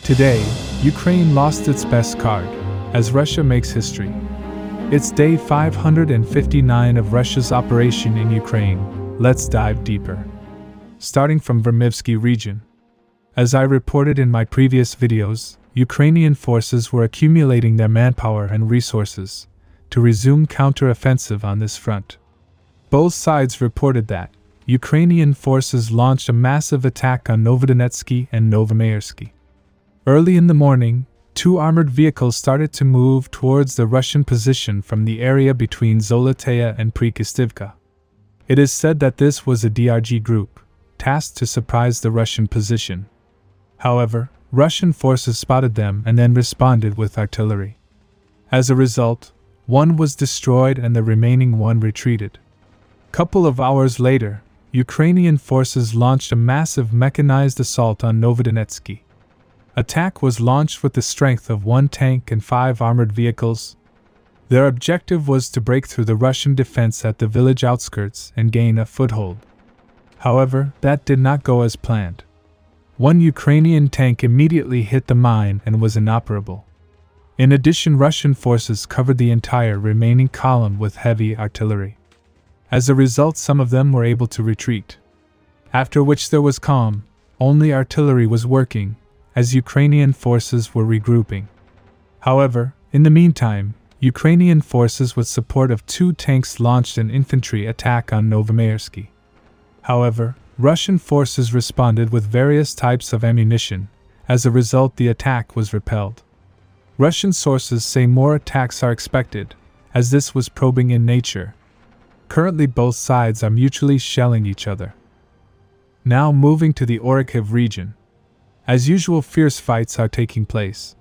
Today, Ukraine lost its best card, as Russia makes history. It's day 559 of Russia's operation in Ukraine. Let's dive deeper. Starting from Vermitsky region. As I reported in my previous videos, Ukrainian forces were accumulating their manpower and resources to resume counter-offensive on this front. Both sides reported that Ukrainian forces launched a massive attack on Novodonetsky and Novomayersky. Early in the morning, two armored vehicles started to move towards the Russian position from the area between Zoloteya and Klishivka. It is said that this was a DRG group, tasked to surprise the Russian position. However, Russian forces spotted them and then responded with artillery. As a result, one was destroyed and the remaining one retreated. Couple of hours later, Ukrainian forces launched a massive mechanized assault on Novodonetsky. Attack was launched with the strength of 1 tank and 5 armored vehicles. Their objective was to break through the Russian defense at the village outskirts and gain a foothold. However, that did not go as planned. One Ukrainian tank immediately hit the mine and was inoperable. In addition, Russian forces covered the entire remaining column with heavy artillery. As a result, some of them were able to retreat. After which there was calm, only artillery was working, as Ukrainian forces were regrouping. However, in the meantime, Ukrainian forces with support of 2 tanks launched an infantry attack on Novomayersky. However, Russian forces responded with various types of ammunition. As a result, the attack was repelled. Russian sources say more attacks are expected, as this was probing in nature. Currently, both sides are mutually shelling each other. Now moving to the Orikhiv region. As usual, fierce fights are taking place.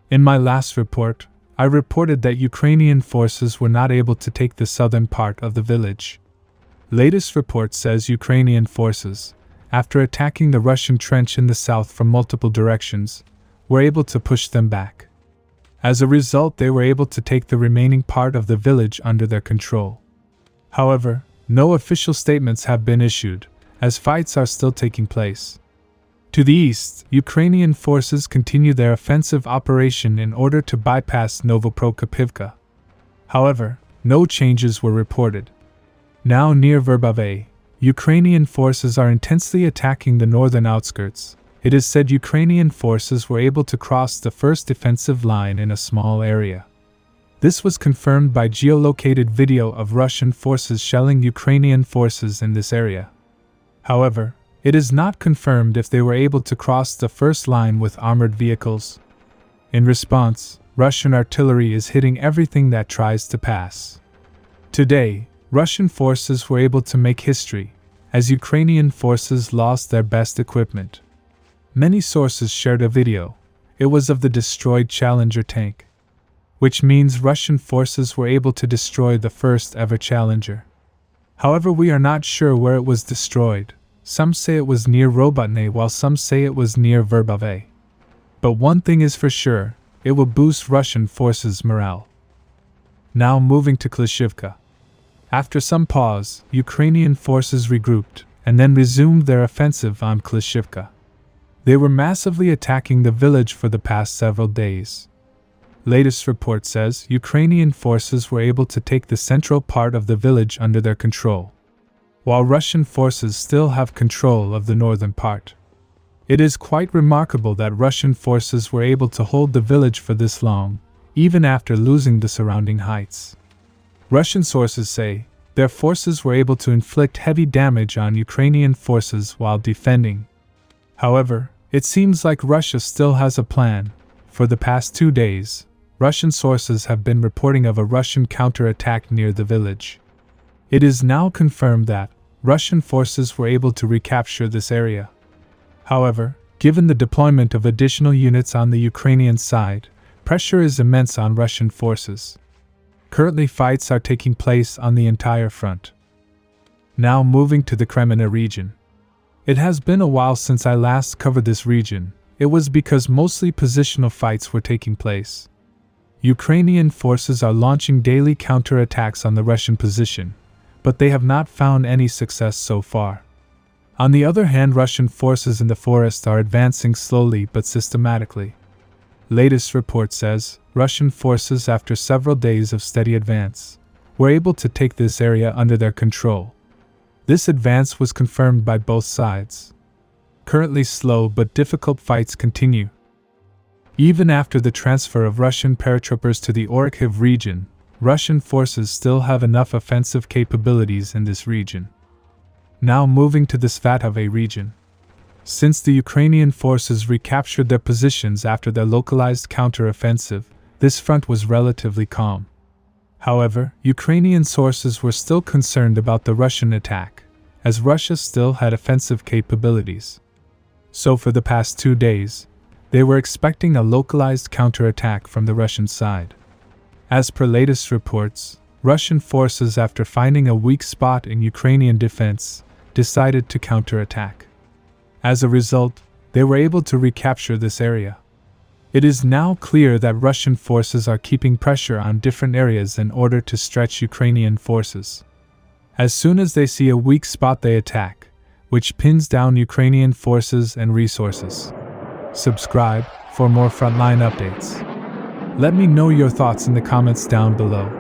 In my last report, I reported that Ukrainian forces were not able to take the southern part of the village. Latest report says Ukrainian forces, after attacking the Russian trench in the south from multiple directions, were able to push them back. As a result, they were able to take the remaining part of the village under their control. However, no official statements have been issued, as fights are still taking place. To the east, Ukrainian forces continue their offensive operation in order to bypass Novoprokopivka. However, no changes were reported. Now near Verbove, Ukrainian forces are intensely attacking the northern outskirts. It is said Ukrainian forces were able to cross the first defensive line in a small area. This was confirmed by geolocated video of Russian forces shelling Ukrainian forces in this area. However, it is not confirmed if they were able to cross the first line with armored vehicles. In response, Russian artillery is hitting everything that tries to pass. Today, Russian forces were able to make history, as Ukrainian forces lost their best equipment. Many sources shared a video. It was of the destroyed Challenger tank, which means Russian forces were able to destroy the first ever Challenger. However, we are not sure where it was destroyed. Some say it was near Robotne, while some say it was near Verbove. But one thing is for sure, it will boost Russian forces' morale. Now moving to Klishivka. After some pause, Ukrainian forces regrouped, and then resumed their offensive on Klishivka. They were massively attacking the village for the past several days. Latest report says Ukrainian forces were able to take the central part of the village under their control, while Russian forces still have control of the northern part. It is quite remarkable that Russian forces were able to hold the village for this long, even after losing the surrounding heights. Russian sources say their forces were able to inflict heavy damage on Ukrainian forces while defending. However, it seems like Russia still has a plan. For the past 2 days, Russian sources have been reporting of a Russian counterattack near the village. It is now confirmed that Russian forces were able to recapture this area. However, given the deployment of additional units on the Ukrainian side, pressure is immense on Russian forces. Currently, fights are taking place on the entire front. Now moving to the Kreminna region. It has been a while since I last covered this region. It was because mostly positional fights were taking place. Ukrainian forces are launching daily counterattacks on the Russian position, but they have not found any success so far. On the other hand, Russian forces in the forest are advancing slowly but systematically. Latest report says, Russian forces, after several days of steady advance, were able to take this area under their control. This advance was confirmed by both sides. Currently slow but difficult fights continue. Even after the transfer of Russian paratroopers to the Orikhiv region, Russian forces still have enough offensive capabilities in this region. Now moving to the Svatove region. Since the Ukrainian forces recaptured their positions after their localized counter-offensive, this front was relatively calm. However, Ukrainian sources were still concerned about the Russian attack, as Russia still had offensive capabilities. So for the past 2 days, they were expecting a localized counterattack from the Russian side. As per latest reports, Russian forces, after finding a weak spot in Ukrainian defense, decided to counterattack. As a result, they were able to recapture this area. It is now clear that Russian forces are keeping pressure on different areas in order to stretch Ukrainian forces. As soon as they see a weak spot, they attack, which pins down Ukrainian forces and resources. Subscribe for more frontline updates. Let me know your thoughts in the comments down below.